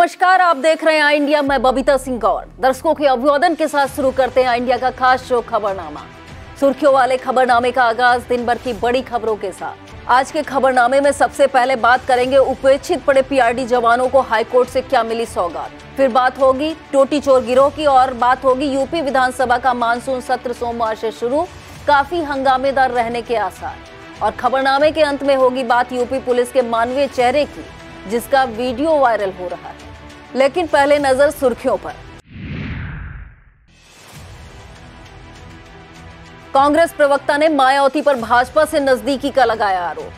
नमस्कार, आप देख रहे हैं इंडिया। मैं बबीता सिंह गौर। दर्शकों के अभिवादन के साथ शुरू करते हैं इंडिया का खास शो खबरनामा। सुर्खियों वाले खबरनामे का आगाज दिन भर की बड़ी खबरों के साथ। आज के खबरनामे में सबसे पहले बात करेंगे उपेक्षित पड़े पीआरडी जवानों को हाईकोर्ट से क्या मिली सौगात। फिर बात होगी टोटी चोर गिरोह की और बात होगी यूपी विधानसभा का मानसून सत्र सोमवार से शुरू, काफी हंगामेदार रहने के आसार। और खबरनामे के अंत में होगी बात यूपी पुलिस के मानवीय चेहरे की, जिसका वीडियो वायरल हो रहा है। लेकिन पहले नजर सुर्खियों पर। कांग्रेस प्रवक्ता ने मायावती पर भाजपा से नजदीकी का लगाया आरोप।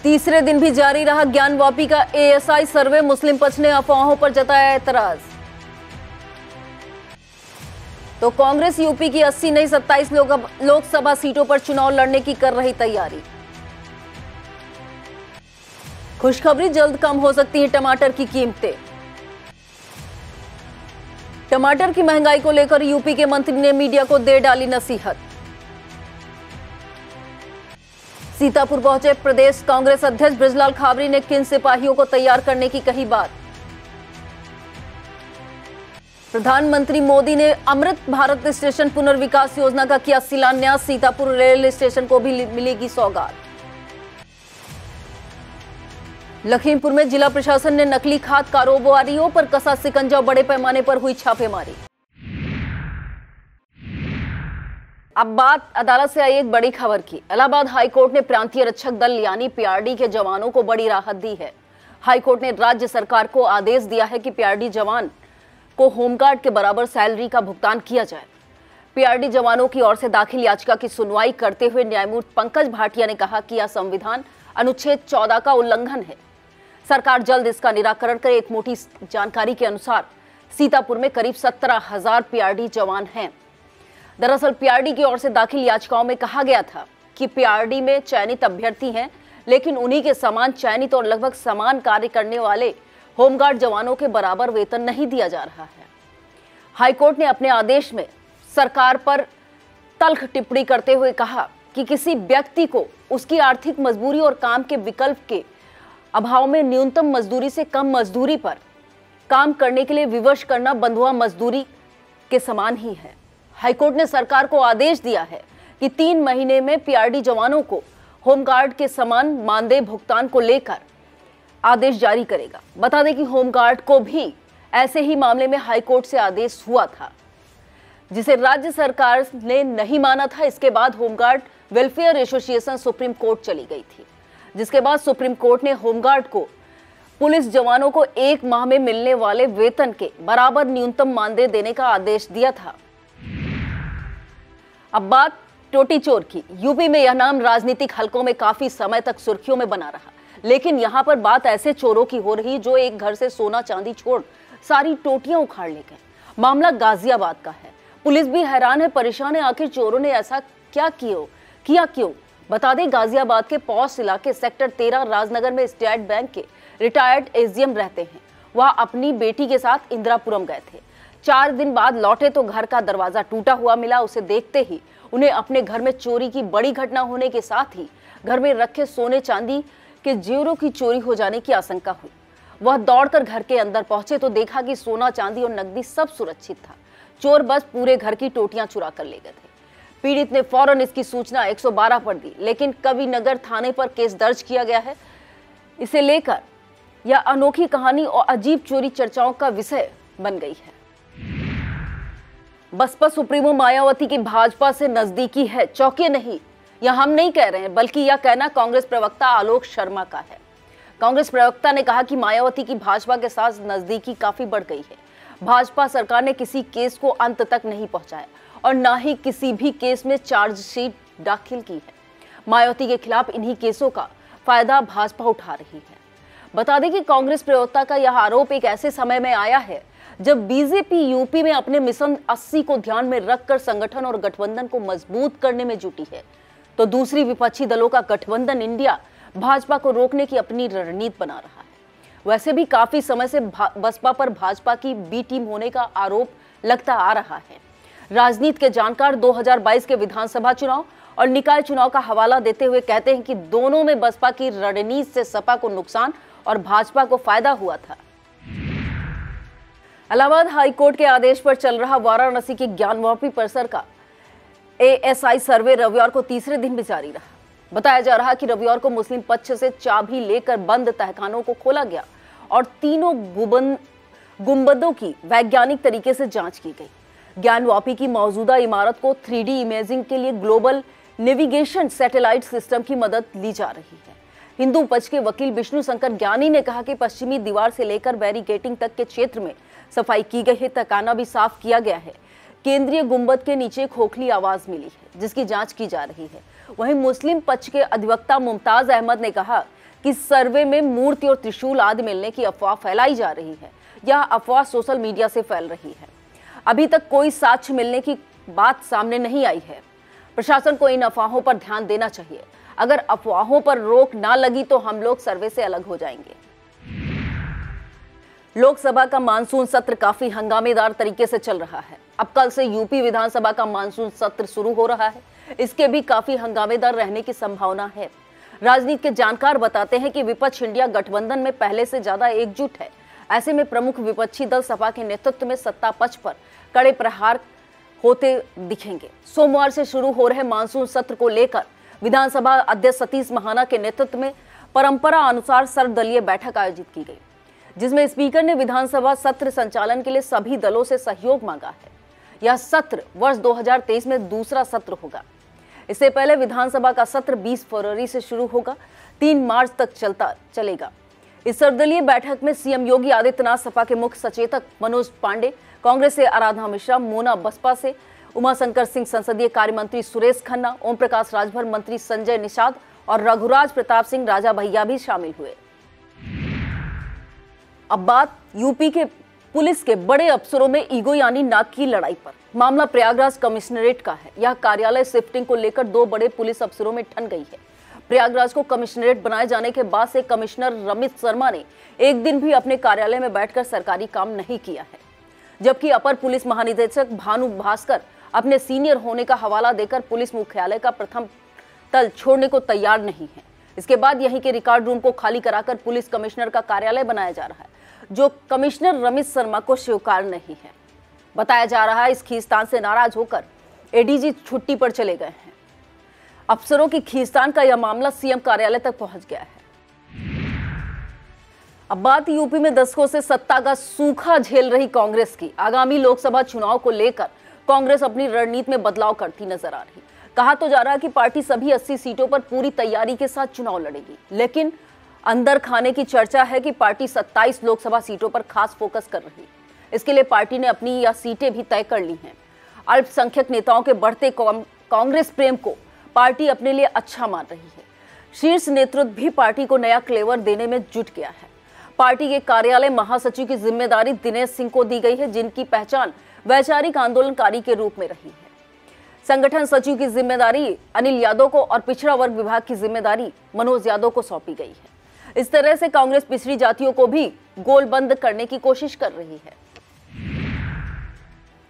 तीसरे दिन भी जारी रहा ज्ञानवापी का एएसआई सर्वे, मुस्लिम पक्ष ने अफवाहों पर जताया एतराज। तो कांग्रेस यूपी की 80 नहीं 27 लोकसभा सीटों पर चुनाव लड़ने की कर रही तैयारी। खुशखबरी, जल्द कम हो सकती है टमाटर की कीमतें। टमाटर की महंगाई को लेकर यूपी के मंत्री ने मीडिया को दे डाली नसीहत। सीतापुर पहुंचे प्रदेश कांग्रेस अध्यक्ष बृजलाल खाबरी ने किन सिपाहियों को तैयार करने की कही बात। प्रधानमंत्री मोदी ने अमृत भारत स्टेशन पुनर्विकास योजना का किया शिलान्यास, सीतापुर रेल स्टेशन को भी मिलेगी सौगात। लखीमपुर में जिला प्रशासन ने नकली खाद कारोबारियों पर कसा शिकंजा, बड़े पैमाने पर हुई छापेमारी। अब बात अदालत से आई एक बड़ी खबर की। इलाहाबाद हाईकोर्ट ने प्रांतीय रक्षक दल यानी पीआरडी के जवानों को बड़ी राहत दी है। हाईकोर्ट ने राज्य सरकार को आदेश दिया है कि पीआरडी जवान को होमगार्ड के बराबर सैलरी का भुगतान किया जाए। पीआरडी जवानों की ओर से दाखिल याचिका की सुनवाई करते हुए न्यायमूर्ति पंकज भाटिया ने कहा कि यह संविधान अनुच्छेद 14 का उल्लंघन है। सरकार जल्द इसका निराकरण करे। एक मोटी जानकारी के अनुसार सीतापुर में करीब 17,000 पीआरडी जवान हैं। दरअसल पीआरडी की ओर से दाखिल याचिकाओं में कहा गया था कि पीआरडी में चयनित अभ्यर्थी हैं, लेकिन उन्हीं के समान चयनित और लगभग समान कार्य करने वाले होमगार्ड जवानों के बराबर वेतन नहीं दिया जा रहा है। हाईकोर्ट ने अपने आदेश में सरकार पर तल्ख टिप्पणी करते हुए कहा कि किसी व्यक्ति को उसकी आर्थिक मजबूरी और काम के विकल्प के अभाव में न्यूनतम मजदूरी से कम मजदूरी पर काम करने के लिए विवश करना बंधुआ मजदूरी के समान ही है। हाईकोर्ट ने सरकार को आदेश दिया है कि 3 महीने में पीआरडी जवानों को होमगार्ड के समान मानदेय भुगतान को लेकर आदेश जारी करेगा। बता दें कि होमगार्ड को भी ऐसे ही मामले में हाईकोर्ट से आदेश हुआ था, जिसे राज्य सरकार ने नहीं माना था। इसके बाद home guard welfare association supreme court चली गई थी, जिसके बाद सुप्रीम कोर्ट ने होमगार्ड को पुलिस जवानों को 1 माह में मिलने वाले वेतन के बराबर न्यूनतम मानदेय देने का आदेश दिया था। अब बात टोटी चोर की। यूपी में यह नाम राजनीतिक हलकों में काफी समय तक सुर्खियों में बना रहा, लेकिन यहां पर बात ऐसे चोरों की हो रही जो एक घर से सोना चांदी छोड़ सारी टोटियां उखाड़ ले गए। मामला गाजियाबाद का है। पुलिस भी हैरान है, परेशान है, आखिर चोरों ने ऐसा क्या किया क्यों। बता दें, गाजियाबाद के पॉश इलाके सेक्टर 13 राजनगर में स्टेट बैंक के रिटायर्ड एजीएम रहते हैं। वह अपनी बेटी के साथ इंदिरापुरम गए थे। 4 दिन बाद लौटे तो घर का दरवाजा टूटा हुआ मिला। उसे देखते ही उन्हें अपने घर में चोरी की बड़ी घटना होने के साथ ही घर में रखे सोने चांदी के जेवरों की चोरी हो जाने की आशंका हुई। वह दौड़कर घर के अंदर पहुंचे तो देखा कि सोना चांदी और नकदी सब सुरक्षित था। चोर बस पूरे घर की टोटियां चुरा कर ले गए थे। पीड़ित ने फौरन इसकी सूचना 112 पर दी, लेकिन कविनगर थाने पर केस दर्ज किया गया है। इसे लेकर यह अनोखी कहानी और अजीब चोरी चर्चाओं का विषय बन गई है। बसपा सुप्रीमो मायावती की भाजपा से नजदीकी है। चौंकिए नहीं, यह हम नहीं कह रहे हैं, बल्कि यह कहना कांग्रेस प्रवक्ता आलोक शर्मा का है। कांग्रेस प्रवक्ता ने कहा कि मायावती की भाजपा के साथ नजदीकी काफी बढ़ गई है। भाजपा सरकार ने किसी केस को अंत तक नहीं पहुंचाया और न ही किसी भी केस में चार्जशीट दाखिल की है। मायावती के खिलाफ इन्हीं केसों का फायदा भाजपा उठा रही है। बता दें कि कांग्रेस प्रवक्ता का यह आरोप एक ऐसे समय में आया है जब बीजेपी यूपी में अपने मिशन 80 को ध्यान में रखकर संगठन और गठबंधन को मजबूत करने में जुटी है, तो दूसरी विपक्षी दलों का गठबंधन इंडिया भाजपा को रोकने की अपनी रणनीति बना रहा है। वैसे भी काफी समय से बसपा पर भाजपा की बी टीम होने का आरोप लगता आ रहा है। राजनीति के जानकार 2022 के विधानसभा चुनाव और निकाय चुनाव का हवाला देते हुए कहते हैं कि दोनों में बसपा की रणनीति से सपा को नुकसान और भाजपा को फायदा हुआ था। इलाहाबाद हाई कोर्ट के आदेश पर चल रहा वाराणसी के ज्ञानवापी परिसर का ASI सर्वे रविवार को तीसरे दिन भी जारी रहा। बताया जा रहा कि रविवार को मुस्लिम पक्ष से चाबी लेकर बंद तहखानों को खोला गया और तीनों गुंबदों की वैज्ञानिक तरीके से जांच की गई। ज्ञानवापी की मौजूदा इमारत को 3D इमेजिंग के लिए ग्लोबल नेविगेशन सैटेलाइट सिस्टम की मदद ली जा रही है। हिंदू पक्ष के वकील विष्णु शंकर ज्ञानी ने कहा कि पश्चिमी दीवार से लेकर बैरिकेटिंग तक के क्षेत्र में सफाई की गई है, तहखाना भी साफ किया गया है। केंद्रीय गुंबद के नीचे खोखली आवाज मिली है जिसकी जांच की जा रही है। वहीं मुस्लिम पक्ष के अधिवक्ता मुमताज अहमद ने कहा कि सर्वे में मूर्ति और त्रिशूल आदि मिलने की अफवाह फैलाई जा रही है। यह अफवाह सोशल मीडिया से फैल रही है। अभी तक कोई साक्ष्य मिलने की बात सामने नहीं आई है। प्रशासन को इन अफवाहों पर ध्यान देना चाहिए। अगर अफवाहों पर रोक ना लगी तो हम लोग सर्वे से अलग हो जाएंगे। लोकसभा का मानसून सत्र काफी हंगामेदार तरीके से चल रहा है। अब कल से यूपी विधानसभा का मानसून सत्र शुरू हो रहा है। इसके भी काफी हंगामेदार रहने की संभावना है। राजनीति के जानकार बताते हैं कि विपक्ष इंडिया गठबंधन में पहले से ज्यादा एकजुट है। ऐसे में प्रमुख विपक्षी दल सपा के नेतृत्व में सत्ता पक्ष पर कड़े प्रहार होते दिखेंगे। सोमवार से शुरू हो रहे मानसून सत्र को लेकर विधानसभा अध्यक्ष सतीश महाना के नेतृत्व में परंपरा अनुसार सर्वदलीय बैठक आयोजित की गई, जिसमें स्पीकर ने विधानसभा सत्र संचालन के लिए सभी दलों से सहयोग मांगा है। यह सत्र वर्ष 2023 में दूसरा सत्र होगा। इससे पहले विधानसभा का सत्र 20 फरवरी से शुरू होगा, 3 मार्च तक चलेगा। इस सर्वदलीय बैठक में सीएम योगी आदित्यनाथ, सपा के मुख्य सचेतक मनोज पांडे, कांग्रेस से आराधना मिश्रा, मोना बसपा से उमाशंकर सिंह, संसदीय कार्य मंत्री सुरेश खन्ना, ओम प्रकाश राजभर मंत्री संजय निषाद और रघुराज प्रताप सिंह राजा भैया भी शामिल हुए। अब बात यूपी के पुलिस के बड़े अफसरों में ईगो यानी नाक की लड़ाई पर। मामला प्रयागराज कमिश्नरेट का है। यह कार्यालय शिफ्टिंग को लेकर 2 बड़े पुलिस अफसरों में ठन गई है। प्रयागराज को कमिश्नरेट बनाए जाने के बाद से कमिश्नर रमित शर्मा ने एक दिन भी अपने कार्यालय में बैठकर सरकारी काम नहीं किया है, जबकि अपर पुलिस महानिदेशक भानु भास्कर अपने सीनियर होने का हवाला देकर पुलिस मुख्यालय का प्रथम तल छोड़ने को तैयार नहीं है। इसके बाद यहीं के रिकॉर्ड रूम को खाली कराकर पुलिस कमिश्नर का कार्यालय बनाया जा रहा है, जो कमिश्नर रमित शर्मा को स्वीकार नहीं है। बताया जा रहा है इस खींचतान से नाराज होकर एडीजी छुट्टी पर चले गए हैं। अफसरों की खींचतान का यह मामला सीएम कार्यालय तक पहुंच गया है। अब बात यूपी में दशकों से सत्ता का सूखा झेल रही कांग्रेस की। आगामी लोकसभा चुनाव को लेकर कांग्रेस अपनी रणनीति में बदलाव करती नजर आ रही। कहा तो जा रहा है कि पार्टी सभी 80 सीटों पर पूरी तैयारी के साथ चुनाव लड़ेगी, लेकिन अंदर खाने की चर्चा है कि पार्टी 27 लोकसभा सीटों पर खास फोकस कर रही है। इसके लिए पार्टी ने अपनी यह सीटें भी तय कर ली हैं। अल्पसंख्यक नेताओं के बढ़ते कांग्रेस प्रेम को पार्टी अपने लिए अच्छा मान रही है। शीर्ष नेतृत्व भी पार्टी को नया क्लेवर देने में जुट गया है। पार्टी के कार्यालय महासचिव की जिम्मेदारी दिनेश सिंह को दी गई है, जिनकी पहचान वैचारिक आंदोलनकारी के रूप में रही है। संगठन सचिव की जिम्मेदारी अनिल यादव को और पिछड़ा वर्ग विभाग की जिम्मेदारी मनोज यादव को सौंपी गई है। इस तरह से कांग्रेस पिछड़ी जातियों को भी गोलबंद करने की कोशिश कर रही है।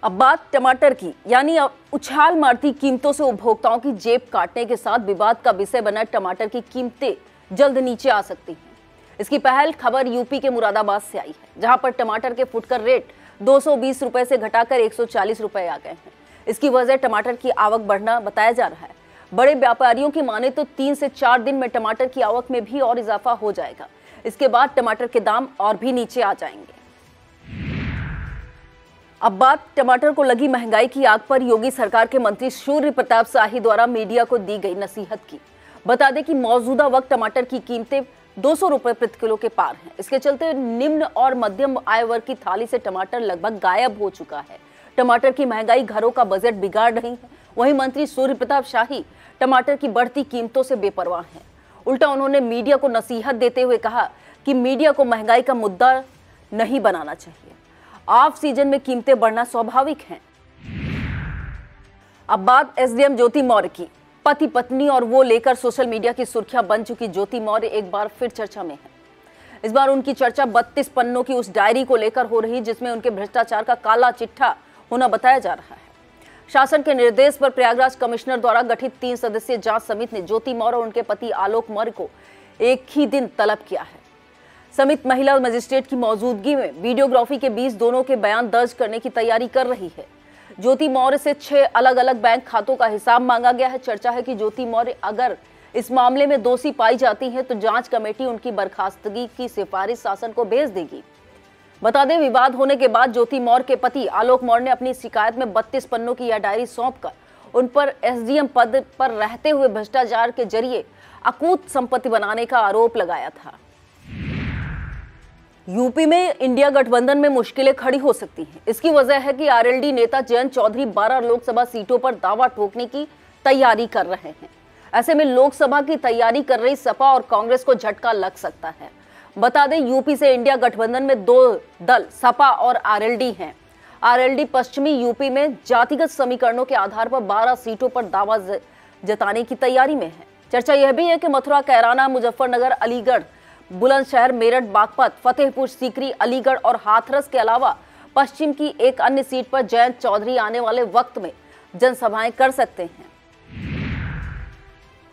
अब बात टमाटर की, यानी उछाल मारती कीमतों से उपभोक्ताओं की जेब काटने के साथ विवाद का विषय बना टमाटर की कीमतें जल्द नीचे आ सकती हैं। इसकी पहल खबर यूपी के मुरादाबाद से आई है, जहां पर टमाटर के फुटकर रेट 220 रुपए से घटाकर 140 रुपए आ गए हैं। इसकी वजह टमाटर की आवक बढ़ना बताया जा रहा है। बड़े व्यापारियों की माने तो 3 से 4 दिन में टमाटर की आवक में भी और इजाफा हो जाएगा। इसके बाद टमाटर के दाम और भी नीचे आ जाएंगे। अब बात टमाटर को लगी महंगाई की आग पर योगी सरकार के मंत्री सूर्य प्रताप शाही द्वारा मीडिया को दी गई नसीहत की। बता दें कि मौजूदा वक्त टमाटर की कीमतें 200 रुपए प्रति किलो के पार हैं। इसके चलते निम्न और मध्यम आय वर्ग की थाली से टमाटर लगभग गायब हो चुका है। टमाटर की महंगाई घरों का बजट बिगाड़ रही है। वहीं मंत्री सूर्य प्रताप शाही टमाटर की बढ़ती कीमतों से बेपरवाह हैं। उल्टा उन्होंने मीडिया को नसीहत देते हुए कहा कि मीडिया को महंगाई का मुद्दा नहीं बनाना चाहिए। ऑफ सीजन में कीमतें बढ़ना स्वाभाविक है। अब बात एसडीएम ज्योति मौर्य की। पति पत्नी और वो लेकर सोशल मीडिया की सुर्खियां बन चुकी ज्योति मौर्य एक बार फिर चर्चा में है। इस बार उनकी चर्चा 32 पन्नों की उस डायरी को लेकर हो रही, जिसमें उनके भ्रष्टाचार का काला चिट्ठा होना बताया जा रहा है। शासन के निर्देश पर प्रयागराज कमिश्नर द्वारा गठित 3 सदस्यीय जांच समिति ने ज्योति मौर्य और उनके पति आलोक मौर्य को एक ही दिन तलब किया है। समिति महिला मजिस्ट्रेट की मौजूदगी में वीडियोग्राफी के बीच दोनों के बयान दर्ज करने की तैयारी कर रही है। ज्योति मौर्य से 6 अलग अलग बैंक खातों का हिसाब मांगा गया है। चर्चा है कि ज्योति मौर्य अगर इस मामले में दोषी पाई जाती है तो जांच कमेटी उनकी बर्खास्तगी की सिफारिश शासन को भेज देगी। बता दें, विवाद होने के बाद ज्योति मौर्य के पति आलोक मौर्य ने अपनी शिकायत में 32 पन्नों की यह डायरी सौंपकर उन पर एसडीएम पद पर रहते हुए भ्रष्टाचार के जरिए अकूत संपत्ति बनाने का आरोप लगाया था। यूपी में इंडिया गठबंधन में मुश्किलें खड़ी हो सकती हैं। इसकी वजह है कि आरएलडी नेता जयंत चौधरी 12 लोकसभा सीटों पर दावा ठोकने की तैयारी कर रहे हैं। ऐसे में लोकसभा की तैयारी कर रही सपा और कांग्रेस को झटका लग सकता है। बता दें, यूपी से इंडिया गठबंधन में 2 दल सपा और आरएलडी हैं। आरएलडी पश्चिमी यूपी में जातिगत समीकरणों के आधार पर 12 सीटों पर दावा जताने की तैयारी में है। चर्चा यह भी है कि मथुरा, कैराना, मुजफ्फरनगर, अलीगढ़, बुलंदशहर, मेरठ, बागपत, फतेहपुर सीकरी, अलीगढ़ और हाथरस के अलावा पश्चिम की एक अन्य सीट पर जयंत चौधरी आने वाले वक्त में जनसभाएं कर सकते हैं।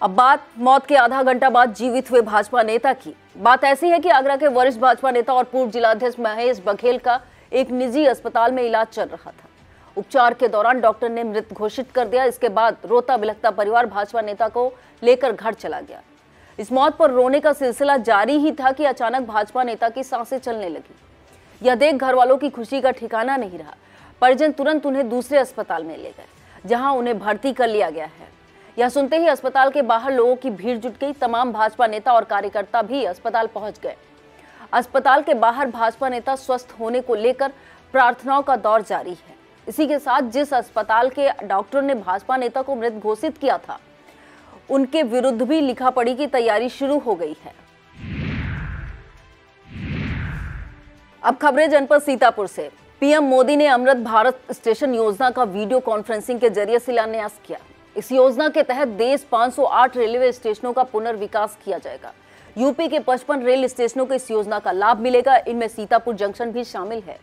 अब बात मौत के आधा घंटा बाद जीवित हुए भाजपा नेता की। बात ऐसी है कि आगरा के वरिष्ठ भाजपा नेता और पूर्व जिलाध्यक्ष महेश बघेल का एक निजी अस्पताल में इलाज चल रहा था। उपचार के दौरान डॉक्टर ने मृत घोषित कर दिया। इसके बाद रोता बिलखता परिवार भाजपा नेता को लेकर घर चला गया। इस मौत पर रोने का सिलसिला जारी ही था कि अचानक भाजपा नेता की सांसें चलने लगी। यह देख घर वालों की खुशी का ठिकाना नहीं रहा। परिजन तुरंत उन्हें दूसरे अस्पताल में ले गए, जहां उन्हें भर्ती कर लिया गया है। यह सुनते ही अस्पताल के बाहर लोगों की भीड़ जुट गई। तमाम भाजपा नेता और कार्यकर्ता भी अस्पताल पहुंच गए। अस्पताल के बाहर भाजपा नेता स्वस्थ होने को लेकर प्रार्थनाओं का दौर जारी है। इसी के साथ जिस अस्पताल के डॉक्टर ने भाजपा नेता को मृत घोषित किया था, उनके विरुद्ध भी लिखापढ़ी की तैयारी शुरू हो गई है। अब खबरें जनपद सीतापुर से। पीएम मोदी ने अमृत भारत स्टेशन योजना का वीडियो कॉन्फ्रेंसिंग के जरिए शिलान्यास किया। इस योजना के तहत देश 508 रेलवे स्टेशनों का पुनर्विकास किया जाएगा। यूपी के 55 रेल स्टेशनों को इस योजना का लाभ मिलेगा। इनमें सीतापुर जंक्शन भी शामिल है,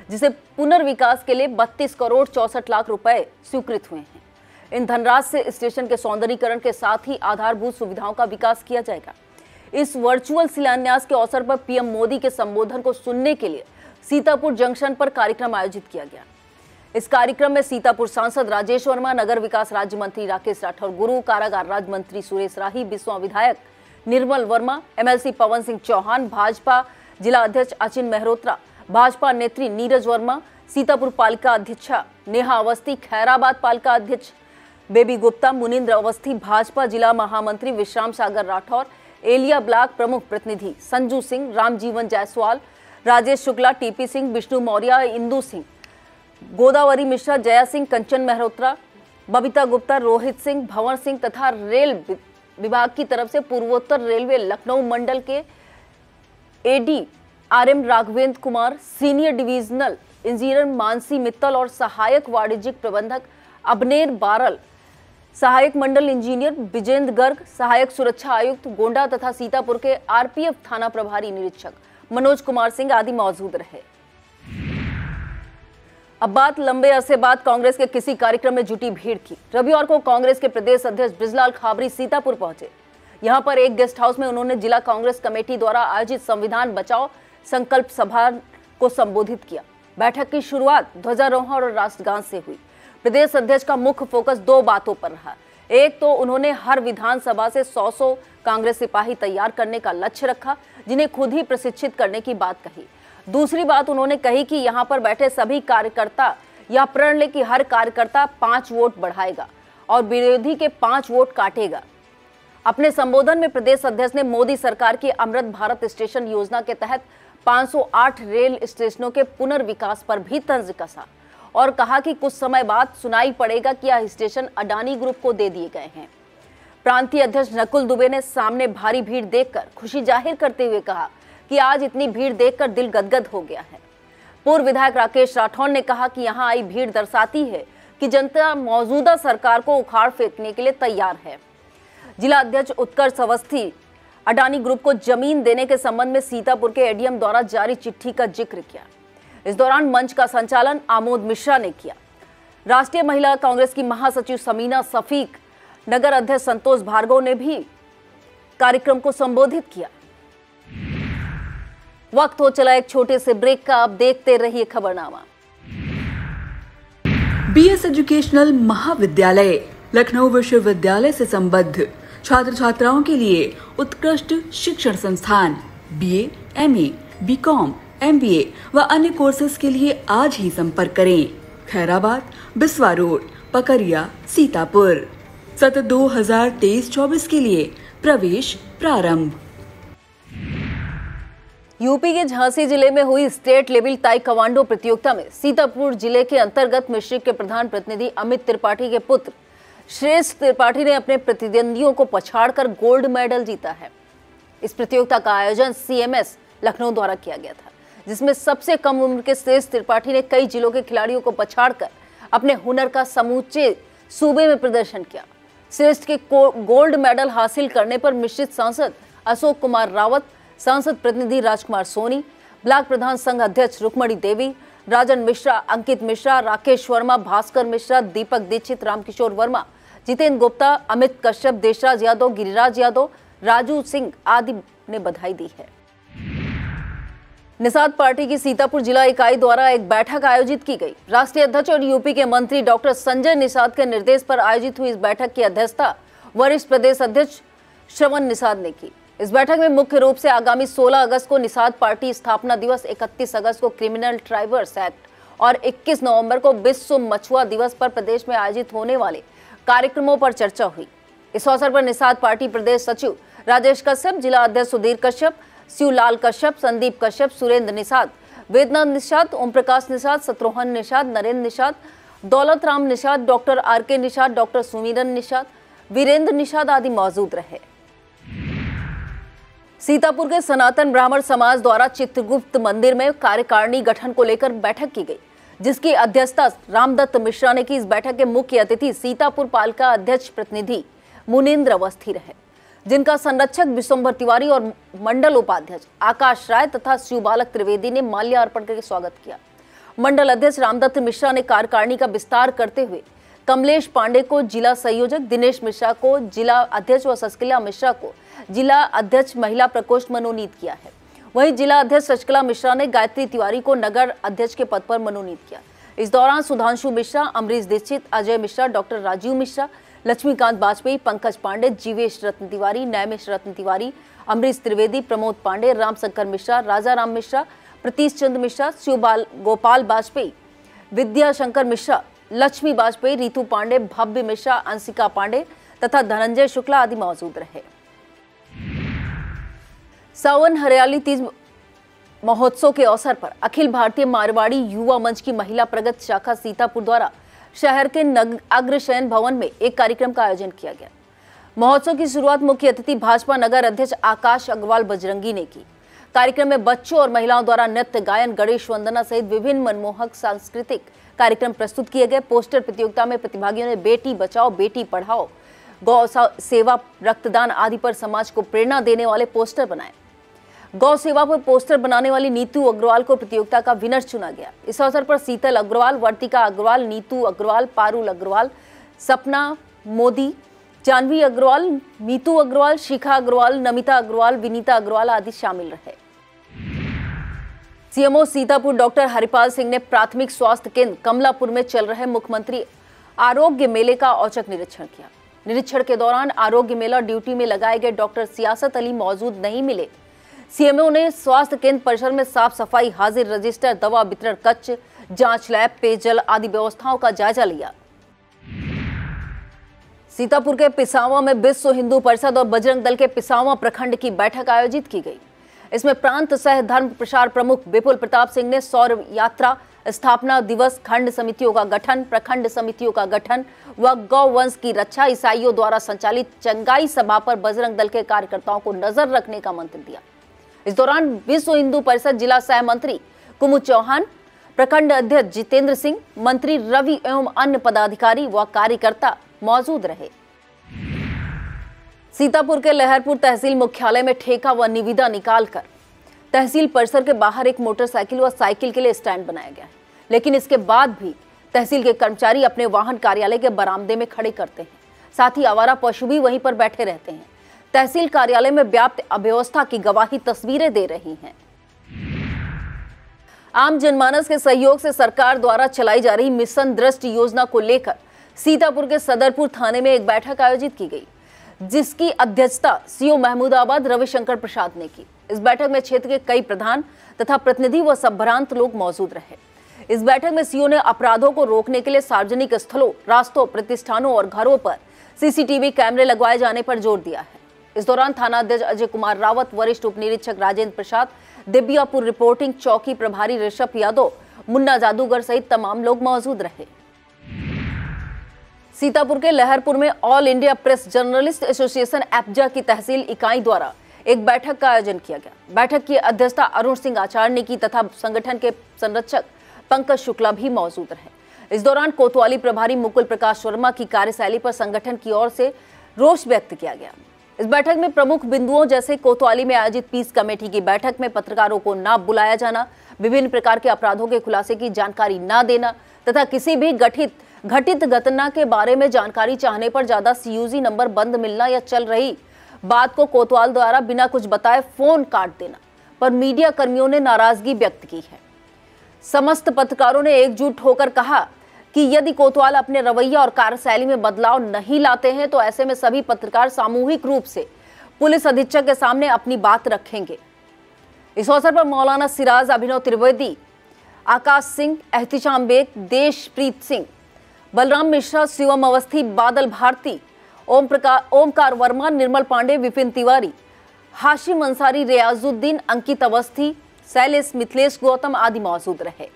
जिसे पुनर्विकास के लिए 32 करोड़ 64 लाख रुपए स्वीकृत हुए हैं। इन धनराशि से स्टेशन के सौंदर्यीकरण के साथ ही आधारभूत सुविधाओं का विकास किया जाएगा। इस वर्चुअल शिलान्यास के अवसर पर पीएम मोदी के संबोधन को सुनने के लिए सीतापुर जंक्शन पर कार्यक्रम आयोजित किया गया। इस कार्यक्रम में सीतापुर सांसद राजेश वर्मा, नगर विकास राज्य मंत्री राकेश राठौर, गुरु कारागार राज्य मंत्री सुरेश राही, बिस्वा विधायक निर्मल वर्मा, एमएलसी पवन सिंह चौहान, भाजपा जिला अध्यक्ष अचिन मेहरोत्रा, भाजपा नेत्री नीरज वर्मा, सीतापुर पालिका अध्यक्षा नेहा अवस्थी, खैराबाद पालिका अध्यक्ष बेबी गुप्ता, मुनिंद्र अवस्थी, भाजपा जिला महामंत्री विश्राम सागर राठौर, एलिया ब्लॉक प्रमुख प्रतिनिधि संजू सिंह, रामजीवन जायसवाल, राजेश शुक्ला, टीपी सिंह, विष्णु मौर्य, इंदू सिंह, गोदावरी मिश्रा, जया सिंह, कंचन मेहरोत्रा, बबीता गुप्ता, रोहित सिंह, भंवर सिंह तथा रेल विभाग की तरफ से पूर्वोत्तर रेलवे लखनऊ मंडल के AD RM Raghavendra Kumar, senior divisional engineer Mansi Mittal और सहायक वाणिज्यिक प्रबंधक अबनेर बारल, सहायक मंडल इंजीनियर विजेंद्र गर्ग, सहायक सुरक्षा आयुक्त गोंडा तथा सीतापुर के आरपीएफ थाना प्रभारी निरीक्षक मनोज कुमार सिंह आदि मौजूद रहे। अब बात लंबे अरसे बाद कांग्रेस के किसी कार्यक्रम में जुटी भीड़ की। रविवार को कांग्रेस के प्रदेश अध्यक्ष बृजलाल खाबरी सीतापुर पहुंचे। यहां पर एक गेस्ट हाउस में उन्होंने जिला कांग्रेस कमेटी द्वारा आयोजित संविधान बचाओ संकल्प सभा को संबोधित किया। बैठक की शुरुआत ध्वजारोहण और राष्ट्रगान से हुई। प्रदेश अध्यक्ष का मुख्य फोकस 2 बातों पर रहा। एक तो उन्होंने हर विधानसभा से 100 कांग्रेस सिपाही तैयार करने का लक्ष्य रखा, जिन्हें खुद ही प्रशिक्षित करने की बात कही। दूसरी बात उन्होंने कही कि यहां पर बैठे सभी कार्यकर्ता यह प्रण ले कि हर कार्यकर्ता 5 वोट बढ़ाएगा और विरोधी के 5 वोट काटेगा। अपने संबोधन में प्रदेश अध्यक्ष ने मोदी सरकार की अमृत भारत स्टेशन योजना के तहत 508 रेल स्टेशनों के पुनर्विकास पर भी तंज कसा और कहा कि कुछ समय बाद सुनाई पड़ेगा कि यह स्टेशन अडानी ग्रुप को दे दिए गए हैं। प्रांतीय अध्यक्ष नकुल दुबे ने सामने भारी भीड़ देखकर खुशी जाहिर करते हुए कहा कि आज इतनी भीड़ देखकर दिल गदगद हो गया है। पूर्व विधायक राकेश राठौर ने कहा कि यहां आई भीड़ दर्शाती है कि जनता मौजूदा सरकार को उखाड़ फेंकने के लिए तैयार है। जिला अध्यक्ष उत्कर्ष अवस्थी अडानी ग्रुप को जमीन देने के संबंध में सीतापुर के एडीएम द्वारा जारी चिट्ठी का जिक्र किया। इस दौरान मंच का संचालन आमोद मिश्रा ने किया। राष्ट्रीय महिला कांग्रेस की महासचिव समीना सफीक, नगर अध्यक्ष संतोष भार्गव ने भी कार्यक्रम को संबोधित किया। वक्त हो चला एक छोटे से ब्रेक का, अब देखते रहिए खबरनामा। बीएस एजुकेशनल महाविद्यालय लखनऊ विश्वविद्यालय से संबद्ध छात्र छात्राओं के लिए उत्कृष्ट शिक्षण संस्थान बीए, एमए, बीकॉम, एमबीए व अन्य कोर्सेज के लिए आज ही संपर्क करें। खैराबाद, बिस्वा रोड, पकरिया, सीतापुर। सत्र 2023-24 के लिए प्रवेश प्रारंभ। यूपी के झांसी जिले में हुई स्टेट लेवल ताइक्वांडो प्रतियोगिता में सीतापुर जिले के अंतर्गत मिश्रिक के प्रधान प्रतिनिधि अमित त्रिपाठी के पुत्र श्रेष्ठ त्रिपाठी ने अपने प्रतिद्वंदियों को पछाड़कर गोल्ड मेडल जीता है। इस प्रतियोगिता का आयोजन सीएमएस लखनऊ द्वारा किया गया था, जिसमें सबसे कम उम्र के श्रेष्ठ त्रिपाठी ने कई जिलों के खिलाड़ियों को पछाड़कर अपने हुनर का समूचे सूबे में प्रदर्शन किया। श्रेष्ठ के गोल्ड मेडल हासिल करने पर मिश्रित सांसद अशोक कुमार रावत, सांसद प्रतिनिधि राजकुमार सोनी, ब्लॉक प्रधान संघ अध्यक्ष रुक्मणी देवी, राजन मिश्रा, अंकित मिश्रा, राकेश वर्मा, भास्कर मिश्रा, दीपक दीक्षित, रामकिशोर वर्मा, जितेंद्र गुप्ता, अमित कश्यप, देशराज यादव, गिरिराज यादव, राजू सिंह आदि ने बधाई दी है। निषाद पार्टी की सीतापुर जिला इकाई द्वारा एक बैठक आयोजित की गई। राष्ट्रीय अध्यक्ष और यूपी के मंत्री डॉक्टर संजय निषाद के निर्देश पर आयोजित हुई इस बैठक की अध्यक्षता वरिष्ठ प्रदेश अध्यक्ष श्रवण निषाद ने की। इस बैठक में मुख्य रूप से आगामी 16 अगस्त को निषाद पार्टी स्थापना दिवस, 31 अगस्त को क्रिमिनल ट्राइब्यूनल्स एक्ट और 21 नवंबर को विश्व मछुआ दिवस पर प्रदेश में आयोजित होने वाले कार्यक्रमों पर चर्चा हुई। इस अवसर पर निषाद पार्टी प्रदेश सचिव राजेश कश्यप, जिला अध्यक्ष Sudhir Kashyap, Shivlal Kashyap, Sandeep Kashyap, Surendra Nishad, Vednath Nishad, Om Prakash Nishad, Shatrughan Nishad, Narendra Nishad, Daulat Ram Nishad, doctor RK Nishad, doctor Sumiran Nishad, Virendra Nishad आदि मौजूद रहे। सीतापुर के सनातन ब्राह्मण समाज द्वारा चित्रगुप्त मंदिर में कार्यकारिणी गठन को लेकर बैठक की गई, जिसकी अध्यक्षता रामदत्त मिश्रा ने की। इस बैठक के मुख्य अतिथि सीतापुर पालिका अध्यक्ष प्रतिनिधि मुनीन्द्र अवस्थी रहे, जिनका संरक्षक विश्वंभर तिवारी और मंडल उपाध्यक्ष आकाश राय तथा शिवबालक त्रिवेदी ने माल्यार्पण करके स्वागत किया। मंडल अध्यक्ष रामदत्त मिश्रा ने कार्यकारिणी का विस्तार करते हुए कमलेश पांडे को जिला संयोजक, दिनेश मिश्रा को जिला अध्यक्ष व शशिकला मिश्रा को जिला अध्यक्ष महिला प्रकोष्ठ मनोनीत किया है। वहीं जिला अध्यक्ष शशिकला मिश्रा ने गायत्री तिवारी को नगर अध्यक्ष के पद पर मनोनीत किया। इस दौरान सुधांशु मिश्रा, अमरीश दीक्षित, अजय मिश्रा, डॉक्टर राजीव मिश्रा, लक्ष्मीकांत वाजपेयी, पंकज पांडे, जीवेश रत्न तिवारी, नैमिष रत्न तिवारी, अमरीश त्रिवेदी, प्रमोद पांडे, रामशंकर मिश्रा, राजा राम मिश्रा, प्रतीश चंद्र मिश्रा, शिवबाल गोपाल वाजपेयी, विद्याशंकर मिश्रा, लक्ष्मी वाजपेयी, रितु पांडे, भव्य मिश्रा, अंशिका पांडे तथा धनंजय शुक्ला आदि मौजूद रहे। सावन हरियाली तीज महोत्सव के अवसर पर अखिल भारतीय मारवाड़ी युवा मंच की महिला प्रगति शाखा सीतापुर द्वारा शहर के अग्रशयन भवन में एक कार्यक्रम का आयोजन किया गया। महोत्सव की शुरुआत मुख्य अतिथि भाजपा नगर अध्यक्ष आकाश अग्रवाल बजरंगी ने की। कार्यक्रम में बच्चों और महिलाओं द्वारा नृत्य, गायन, गणेश वंदना सहित विभिन्न मनमोहक सांस्कृतिक कार्यक्रम प्रस्तुत किए गए। पोस्टर प्रतियोगिता में प्रतिभागियों ने बेटी बचाओ बेटी पढ़ाओ, गौ सेवा, रक्तदान आदि पर समाज को प्रेरणा देने वाले पोस्टर बनाए। गौ सेवा पर पोस्टर बनाने वाली नीतू अग्रवाल को प्रतियोगिता का विनर चुना गया। इस अवसर पर शीतल अग्रवाल, वर्तिका अग्रवाल, नीतू अग्रवाल, पारुल अग्रवाल, सपना मोदी, जानवी अग्रवाल, मीतू अग्रवाल, शिखा अग्रवाल, नमिता अग्रवाल, विनीता अग्रवाल आदि शामिल रहे। सीएमओ सीतापुर डॉक्टर हरिपाल सिंह ने प्राथमिक स्वास्थ्य केंद्र कमलापुर में चल रहे मुख्यमंत्री आरोग्य मेले का औचक निरीक्षण किया। निरीक्षण के दौरान आरोग्य मेला ड्यूटी में लगाए गए डॉक्टर सियासत अली मौजूद नहीं मिले। सीएमओ ने स्वास्थ्य केंद्र परिसर में साफ सफाई, हाजिर रजिस्टर, दवा वितरण कक्ष, जांच लैब, पेयजल आदि व्यवस्थाओं का जायजा लिया। सीतापुर के पिसावा में विश्व हिंदू परिषद और बजरंग दल के पिसावा प्रखंड की बैठक आयोजित की गई। इसमें प्रांत सह धर्म प्रसार प्रमुख विपुल प्रताप सिंह ने सौर यात्रा, स्थापना दिवस, खंड समितियों का गठन, प्रखंड समितियों का गठन व गौ वंश की रक्षा, ईसाइयों द्वारा संचालित चंगाई सभा पर बजरंग दल के कार्यकर्ताओं को नजर रखने का मंत्र दिया। इस दौरान विश्व हिंदू परिषद जिला सह मंत्री कुमुद चौहान, प्रखंड अध्यक्ष जितेंद्र सिंह, मंत्री रवि एवं अन्य पदाधिकारी व कार्यकर्ता मौजूद रहे। सीतापुर के लहरपुर तहसील मुख्यालय में ठेका व निविदा निकालकर तहसील परिसर के बाहर एक मोटरसाइकिल व साइकिल के लिए स्टैंड बनाया गया है, लेकिन इसके बाद भी तहसील के कर्मचारी अपने वाहन कार्यालय के बरामदे में खड़े करते हैं। साथ ही आवारा पशु भी वहीं पर बैठे रहते हैं। तहसील कार्यालय में व्याप्त अव्यवस्था की गवाही तस्वीरें दे रही हैं। आम जनमानस के सहयोग से सरकार द्वारा चलाई जा रही मिशन दृष्टि योजना को लेकर सीतापुर के सदरपुर थाने में एक बैठक आयोजित की गई, जिसकी अध्यक्षता सीओ महमूदाबाद रविशंकर प्रसाद ने की। इस बैठक में क्षेत्र के कई प्रधान तथा प्रतिनिधि व संभ्रांत लोग मौजूद रहे। इस बैठक में सीओ ने अपराधों को रोकने के लिए सार्वजनिक स्थलों, रास्तों, प्रतिष्ठानों और घरों पर सीसीटीवी कैमरे लगवाए जाने पर जोर दिया है। इस दौरान थाना अध्यक्ष अजय कुमार रावत, वरिष्ठ उप निरीक्षक राजेंद्र प्रसाद, दिव्यापुर रिपोर्टिंग चौकी प्रभारी ऋषभ यादव, मुन्ना जादूगर सहित तमाम लोग मौजूद रहे। सीतापुर के लहरपुर में all India press journalist association APJA की तहसील इकाई द्वारा एक बैठक का आयोजन किया गया। बैठक की अध्यक्षता अरुण सिंह आचार्य ने की तथा संगठन के संरक्षक पंकज शुक्ला भी मौजूद रहे। इस दौरान कोतवाली प्रभारी मुकुल प्रकाश वर्मा की कार्यशैली पर संगठन की ओर से रोष व्यक्त किया गया। इस बैठक में प्रमुख बिंदुओं जैसे कोतवाली में आयोजित पीस कमेटी की बैठक में पत्रकारों को न बुलाया जाना, विभिन्न प्रकार के अपराधों के खुलासे की जानकारी न देना तथा किसी भी घटित घटना के बारे में जानकारी चाहने पर ज्यादा सीयूजी नंबर बंद मिलना या चल रही बात को कोतवाल द्वारा बिना कुछ बताए फोन काट देना पर मीडिया कर्मियों ने नाराजगी व्यक्त की है। समस्त पत्रकारों ने एकजुट होकर कहा कि यदि कोतवाल अपने रवैया और कार्यशैली में बदलाव नहीं लाते हैं तो ऐसे में सभी पत्रकार सामूहिक रूप से पुलिस अधीक्षक के सामने अपनी बात रखेंगे। इस अवसर पर मौलाना सिराज, अभिनव त्रिवेदी, आकाश सिंह, एहतिशाम बेग, देशप्रीत सिंह, बलराम मिश्रा, शिवम अवस्थी, बादल भारती, ओमकार वर्मा, निर्मल पांडे, विपिन तिवारी, हाशिम अंसारी, रियाजुद्दीन, अंकित अवस्थी, शैलेश, मिथिलेश गौतम आदि मौजूद रहे।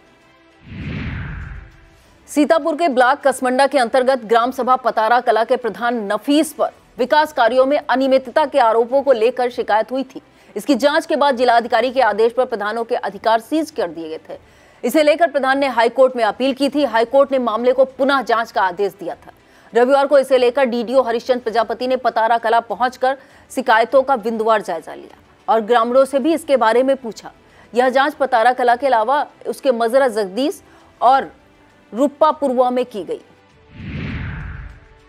सीतापुर के ब्लॉक कसमंडा के अंतर्गत ग्राम सभा पतारा कला के प्रधान नफीस पर विकास कार्यों में अनियमितता के आरोपों को लेकर शिकायत हुई थी। इसकी जांच के बाद जिलाधिकारी के आदेश पर प्रधानों के अधिकार सीज कर दिए गए थे। इसे लेकर प्रधान ने हाईकोर्ट में अपील की थी। हाईकोर्ट ने मामले को पुनः जांच का आदेश दिया था। रविवार को इसे लेकर डीडीओ हरिश्चंद्र प्रजापति ने पतारा कला पहुंचकर शिकायतों का बिंदुवार जायजा लिया और ग्रामीणों से भी इसके बारे में पूछा। यह जांच पतारा कला के अलावा उसके मजरा जगदीश और रूपापुरवा में की गई।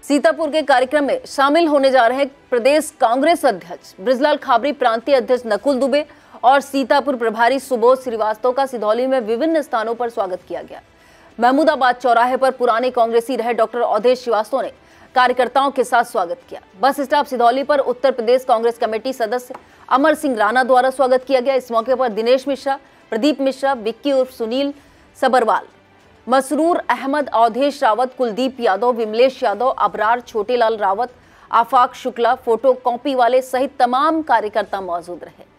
सीतापुर के कार्यक्रम में शामिल होने जा रहे प्रदेश कांग्रेस अध्यक्ष ब्रिजलाल खाबरी, प्रांतीय अध्यक्ष नकुल दुबे और सीतापुर प्रभारी सुबोध श्रीवास्तव का सिधौली में विभिन्न स्थानों पर स्वागत किया गया। महमूदाबाद चौराहे पर पुराने कांग्रेसी रहे डॉक्टर अवधेश श्रीवास्तव ने कार्यकर्ताओं के साथ स्वागत किया। बस स्टॉप सिधौली पर उत्तर प्रदेश कांग्रेस कमेटी सदस्य अमर सिंह राणा द्वारा स्वागत किया गया। इस मौके पर दिनेश मिश्रा, प्रदीप मिश्रा, विक्की उर्फ सुनील सबरवाल, मसरूर अहमद, अवधेश रावत, कुलदीप यादव, विमलेश यादव, अबरार, छोटेलाल रावत, आफाक शुक्ला, फोटो कॉपी वाले सहित तमाम कार्यकर्ता मौजूद रहे।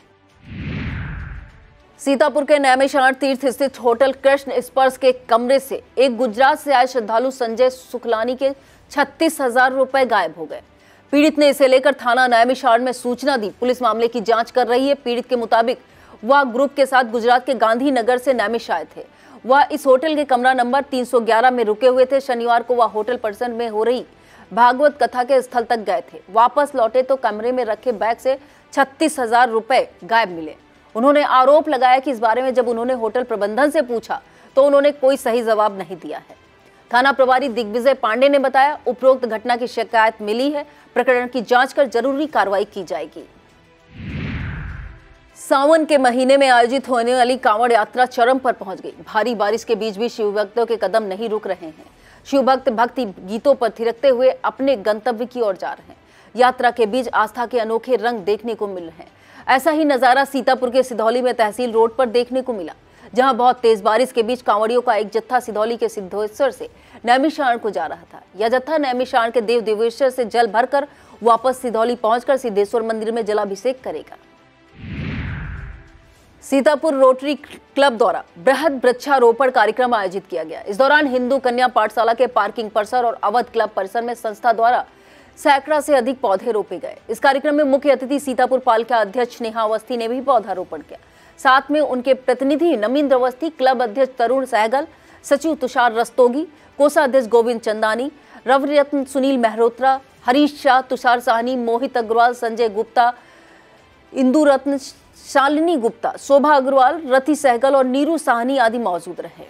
सीतापुर के नैमिषारण्य तीर्थ स्थित होटल कृष्ण स्पर्श के कमरे से एक गुजरात से आए श्रद्धालु संजय सुखलानी के 36,000 रुपए गायब हो गए। पीड़ित ने इसे लेकर थाना नैमिषारण्य में सूचना दी। पुलिस मामले की जांच कर रही है। पीड़ित के मुताबिक वह ग्रुप के साथ गुजरात के गांधीनगर से नैमिष आए थे। वह इस होटल के कमरा नंबर 311 में रुके हुए थे। शनिवार को वह होटल परिसर में हो रही भागवत कथा के स्थल तक गए थे। वापस लौटे तो कमरे में रखे बैग से 36,000 रुपए गायब मिले। उन्होंने आरोप लगाया कि इस बारे में जब उन्होंने होटल प्रबंधन से पूछा तो उन्होंने कोई सही जवाब नहीं दिया है। थाना प्रभारी दिग्विजय पांडे ने बताया, उपरोक्त घटना की शिकायत मिली है। प्रकरण की जांच कर जरूरी कार्रवाई की जाएगी। सावन के महीने में आयोजित होने वाली कांवड़ यात्रा चरम पर पहुंच गई। भारी बारिश के बीच भी शिव भक्तों के कदम नहीं रुक रहे हैं। शिव भक्त भक्ति गीतों पर थिरकते हुए अपने गंतव्य की ओर जा रहे हैं। यात्रा के बीच आस्था के अनोखे रंग देखने को मिल रहे हैं। ऐसा ही नजारा सीतापुर के सिधौली में तहसील रोड पर देखने को मिला, जहां बहुत तेज बारिश के बीच कांवड़ियों का एक जत्था सिधौली के सिद्धेश्वर से नैमिषारण्य को जा रहा था। यह जत्था नैमिषारण्य के देव देवेश्वर से जल भरकर वापस सिधौली पहुंचकर सिद्धेश्वर मंदिर में जलाभिषेक करेगा। सीतापुर रोटरी क्लब द्वारा बृहद वृक्षारोपण कार्यक्रम आयोजित किया गया। इस दौरान हिंदू कन्या पाठशाला के पार्किंग परिसर और अवध क्लब परिसर में संस्था द्वारा सैकड़ा से अधिक पौधे रोपे गए। इस कार्यक्रम में मुख्य अतिथि सीतापुर पालिका अध्यक्ष नेहा अवस्थी ने भी पौधारोपण किया। साथ में उनके प्रतिनिधि नमिंद्र अवस्थी, क्लब अध्यक्ष तरुण सहगल, सचिव तुषार रस्तोगी, कोषाध्यक्ष गोविंद चंदानी, रवि रत्न सुनील मेहरोत्रा, हरीश शाह, तुषार साहनी, मोहित अग्रवाल, संजय गुप्ता, इंदु रत्न, शालिनी गुप्ता, शोभा अग्रवाल, रति सहगल और नीरू साहनी आदि मौजूद रहे।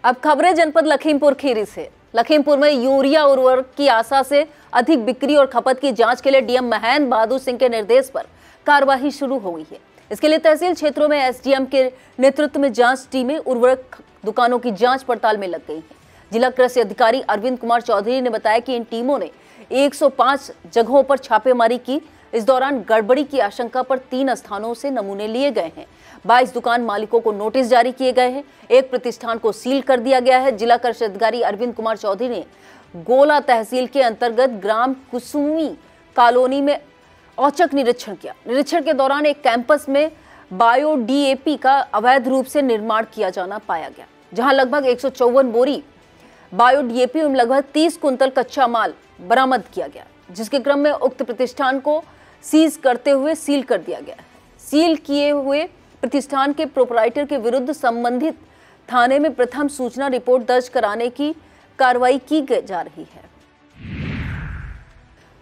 अब खबरें जनपद लखीमपुर खीरी से। लखीमपुर में यूरिया उर्वरक की आशा से अधिक बिक्री और खपत की जांच के लिए डीएम महेंद्र बहादुर सिंह के निर्देश पर कार्यवाही शुरू हो गई है। इसके लिए तहसील क्षेत्रों में एसडीएम के नेतृत्व में जांच टीमें उर्वरक दुकानों की जांच पड़ताल में लग गई हैं। जिला कृषि अधिकारी अरविंद कुमार चौधरी ने बताया कि इन टीमों ने 105 जगहों पर छापेमारी की। इस दौरान गड़बड़ी की आशंका पर 3 स्थानों से नमूने लिए गए हैं। 22 दुकान मालिकों को नोटिस जारी किए गए हैं। एक प्रतिष्ठान को सील कर दिया गया है। जिला कृषि अधिकारी अरविंद कुमार चौधरी ने गोला तहसील के अंतर्गत ग्राम कुसुमी कॉलोनी में औचक निरीक्षण किया। निरीक्षण के दौरान एक कैंपस में बायो डीएपी का अवैध रूप से निर्माण किया जाना पाया गया, जहां लगभग 154 बोरी बायो डीएपी एवं लगभग 30 कुंतल कच्चा माल बरामद किया गया, जिसके क्रम में उक्त प्रतिष्ठान को सीज करते हुए सील कर दिया गया है। सील किए हुए प्रतिष्ठान के प्रोपराइटर के विरुद्ध संबंधित थाने में प्रथम सूचना रिपोर्ट दर्ज कराने की कार्रवाई की जा रही है।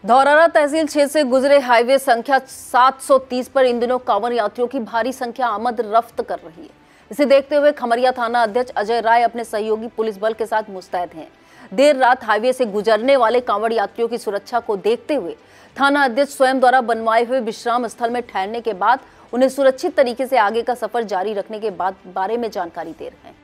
धौरहरा तहसील क्षेत्र से गुजरे हाईवे संख्या 730 पर इन दिनों कांवड़ यात्रियों की भारी संख्या आमद रफ्त कर रही है। इसे देखते हुए खमरिया थाना अध्यक्ष अजय राय अपने सहयोगी पुलिस बल के साथ मुस्तैद हैं। देर रात हाईवे से गुजरने वाले कांवड़ यात्रियों की सुरक्षा को देखते हुए थाना अध्यक्ष स्वयं द्वारा बनवाए हुए विश्राम स्थल में ठहरने के बाद उन्हें सुरक्षित तरीके से आगे का सफर जारी रखने के बारे में जानकारी दे रहे हैं।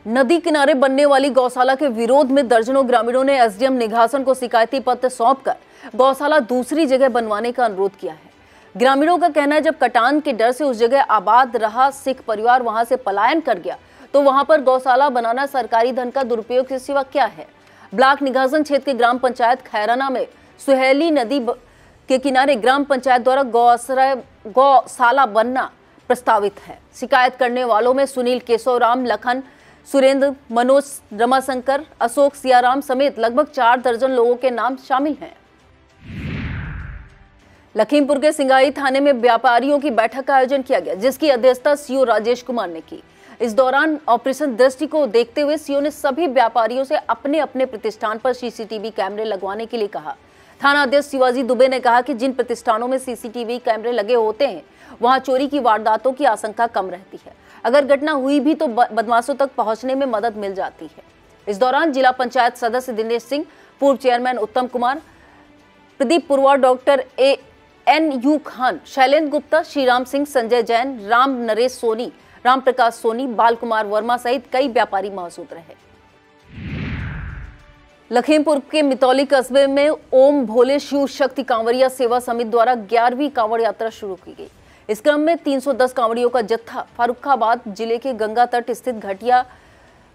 नदी किनारे बनने वाली गौशाला के विरोध में दर्जनों ग्रामीणों ने एसडीएम निघासन को शिकायती पत्र सौंपकर गौशाला दूसरी जगह बनवाने का अनुरोध किया है। ग्रामीणों का कहना है, जब कटान के डर से उस जगह आबाद रहा सिख परिवार वहां से पलायन कर गया तो वहां पर गौशाला बनाना सरकारी धन का दुरुपयोग के सिवा क्या है। ब्लॉक निघासन क्षेत्र के ग्राम पंचायत खैराना में सुहेली नदी के किनारे ग्राम पंचायत द्वारा गौशाला बनना प्रस्तावित है। शिकायत करने वालों में सुनील, केशवराम, लखन, सुरेंद्र, मनोज, रमाशंकर, अशोक, सियाराम समेत लगभग 4 दर्जन लोगों के नाम शामिल हैं। लखीमपुर के सिंगाई थाने में व्यापारियों की बैठक का आयोजन किया गया, जिसकी अध्यक्षता सीओ राजेश कुमार ने की। इस दौरान ऑपरेशन दृष्टि को देखते हुए सीओ ने सभी व्यापारियों से अपने अपने प्रतिष्ठान पर सीसीटीवी कैमरे लगवाने के लिए कहा। थाना अध्यक्ष शिवाजी दुबे ने कहा कि जिन प्रतिष्ठानों में सीसीटीवी कैमरे लगे होते हैं वहां चोरी की वारदातों की आशंका कम रहती है। अगर घटना हुई भी तो बदमाशों तक पहुंचने में मदद मिल जाती है। इस दौरान जिला पंचायत सदस्य दिनेश सिंह, पूर्व चेयरमैन उत्तम कुमार, प्रदीप पुरवार, डॉक्टर एन.यू. खान, शैलेंद्र गुप्ता, श्रीराम सिंह, संजय जैन, राम नरेश सोनी, राम प्रकाश सोनी, बाल कुमार वर्मा सहित कई व्यापारी मौजूद रहे। लखीमपुर के मितौली कस्बे में ओम भोले शिव शक्ति कांवरिया सेवा समिति द्वारा 11वीं कांवड़ यात्रा शुरू की गई। इस क्रम में 310 कांवड़ियों का जत्था फर्रुखाबाद जिले के गंगा तट स्थित घटिया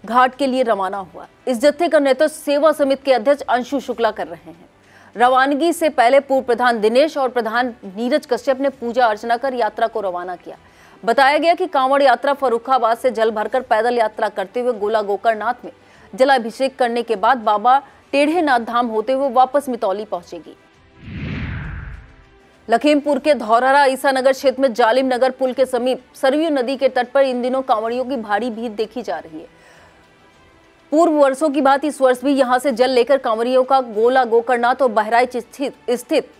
घाट के लिए रवाना हुआ। इस जत्थे का नेतृत्व सेवा समिति के अध्यक्ष अंशु शुक्ला कर रहे हैं। रवानगी से पहले पूर्व प्रधान दिनेश और प्रधान नीरज कश्यप ने पूजा अर्चना कर यात्रा को रवाना किया। बताया गया कि कांवड़ यात्रा फर्रुखाबाद से जल भरकर पैदल यात्रा करते हुए गोला गोकर्णनाथ में जलाभिषेक करने के बाद बाबा टेढ़ेनाथ धाम होते हुए वापस मितौली पहुंचेगी। लखीमपुर के धौरहरा ईसानगर क्षेत्र में जालिम नगर पुल के समीप सरयू नदी के तट पर इन दिनों कांवड़ियों की भारी भीड़ देखी जा रही है। पूर्व वर्षों की बात इस वर्ष भी यहां से जल लेकर कांवड़ियों का गोला गोकर्णनाथ और बहराइच स्थित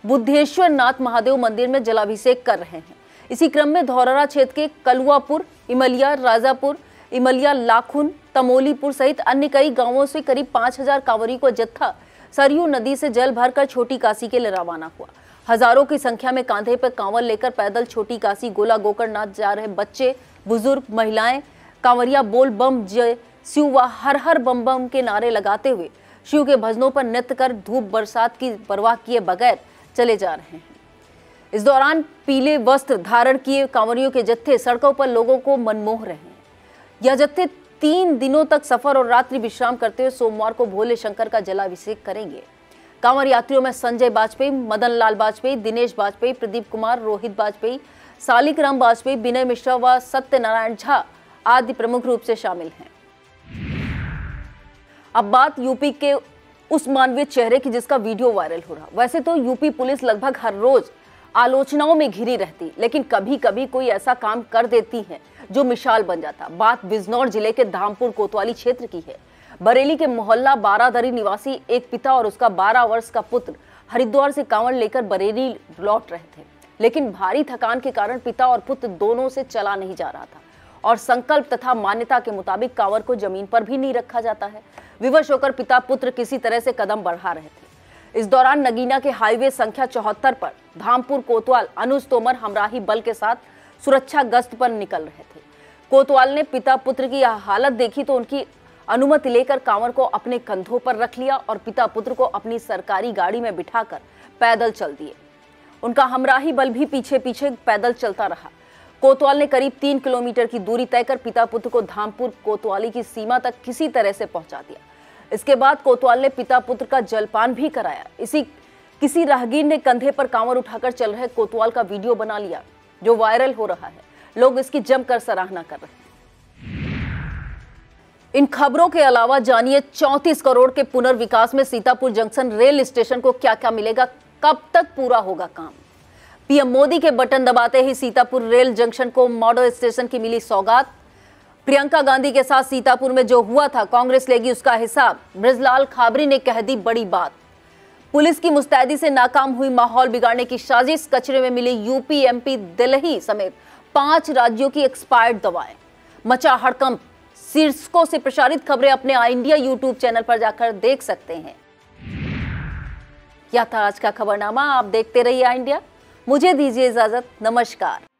बुद्धेश्वर नाथ महादेव मंदिर में जलाभिषेक कर रहे हैं। इसी क्रम में धौरहरा क्षेत्र के कलुआपुर, इमलिया, राजापुर, इमलिया, लाखुन, तमोलीपुर सहित अन्य कई गांवों से करीब 5000 कांवड़ियों का जत्था सरयू नदी से जल भरकर छोटी काशी के लिए रवाना हुआ। हजारों की संख्या में कांधे पर कांवड़ लेकर पैदल छोटी काशी गोला गोकर्णनाथ जा रहे बच्चे, बुजुर्ग, महिलाएं कांवरिया बोल बम जय शिव व हर हर बम बम के नारे लगाते हुए शिव के भजनों पर नृत्य कर धूप बरसात की परवाह किए बगैर चले जा रहे हैं। इस दौरान पीले वस्त्र धारण किए कांवरियों के जत्थे सड़कों पर लोगों को मनमोह रहे हैं। यह जत्थे 3 दिनों तक सफर और रात्रि विश्राम करते हुए सोमवार को भोले शंकर का जलाभिषेक करेंगे। कांवड़ यात्रियों में संजय वाजपेयी, मदन लाल वाजपेयी, दिनेश वाजपेयी, प्रदीप कुमार, रोहित वाजपेयी, सालिकराम वाजपेयी, विनय मिश्रा व सत्यनारायण झा आदि प्रमुख रूप से शामिल हैं। अब बात यूपी के उस मानवीय चेहरे की जिसका वीडियो वायरल हो रहा। वैसे तो यूपी पुलिस लगभग हर रोज आलोचनाओं में घिरी रहती, लेकिन कभी कभी कोई ऐसा काम कर देती है जो मिसाल बन जाता। बात बिजनौर जिले के धामपुर कोतवाली क्षेत्र की है। बरेली के मोहल्ला बारादरी निवासी एक पिता और उसका 12 वर्ष का पुत्र हरिद्वार से कांवड़ लेकर बरेली लौट रहे थे, लेकिन भारी थकान के कारण पिता और पुत्र दोनों से चला नहीं जा रहा था और संकल्प तथा मान्यता के मुताबिक कांवड़ को जमीन पर भी नहीं रखा जाता है। विवश होकर पिता पुत्र किसी तरह से कदम बढ़ा रहे थे। इस दौरान नगीना के हाईवे संख्या 74 पर धामपुर कोतवाल अनुज तोमर हमराही बल के साथ सुरक्षा गश्त पर निकल रहे थे। कोतवाल ने पिता पुत्र की यह हालत देखी तो उनकी अनुमति लेकर कांवर को अपने कंधों पर रख लिया और पिता पुत्र को अपनी सरकारी गाड़ी में बिठाकर पैदल चल दिए। उनका हमराही बल भी पीछे पीछे पैदल चलता रहा। कोतवाल ने करीब 3 किलोमीटर की दूरी तय कर पिता पुत्र को धामपुर कोतवाली की सीमा तक किसी तरह से पहुंचा दिया। इसके बाद कोतवाल ने पिता पुत्र का जलपान भी कराया। किसी राहगीर ने कंधे पर कांवर उठाकर चल रहे कोतवाल का वीडियो बना लिया, जो वायरल हो रहा है। लोग इसकी जमकर सराहना कर रहे हैं। इन खबरों के अलावा जानिए 34 करोड़ के पुनर्विकास में सीतापुर जंक्शन रेल स्टेशन को क्या क्या मिलेगा, कब तक पूरा होगा काम। पीएम मोदी के बटन दबाते ही सीतापुर रेल जंक्शन को मॉडल स्टेशन की मिली सौगात। प्रियंका गांधी के साथ सीतापुर में जो हुआ था, कांग्रेस लेगी उसका हिसाब। बृजलाल खाबरी ने कह दी बड़ी बात। पुलिस की मुस्तैदी से नाकाम हुई माहौल बिगाड़ने की साजिश। कचरे में मिली यूपी, एमपी, दिल्ली समेत 5 राज्यों की एक्सपायर्ड दवाएं। मचा हड़कंप। शीर्षकों से प्रसारित खबरें अपने आई इंडिया यूट्यूब चैनल पर जाकर देख सकते हैं। यह था आज का खबरनामा। आप देखते रहिए आई इंडिया। मुझे दीजिए इजाजत। नमस्कार।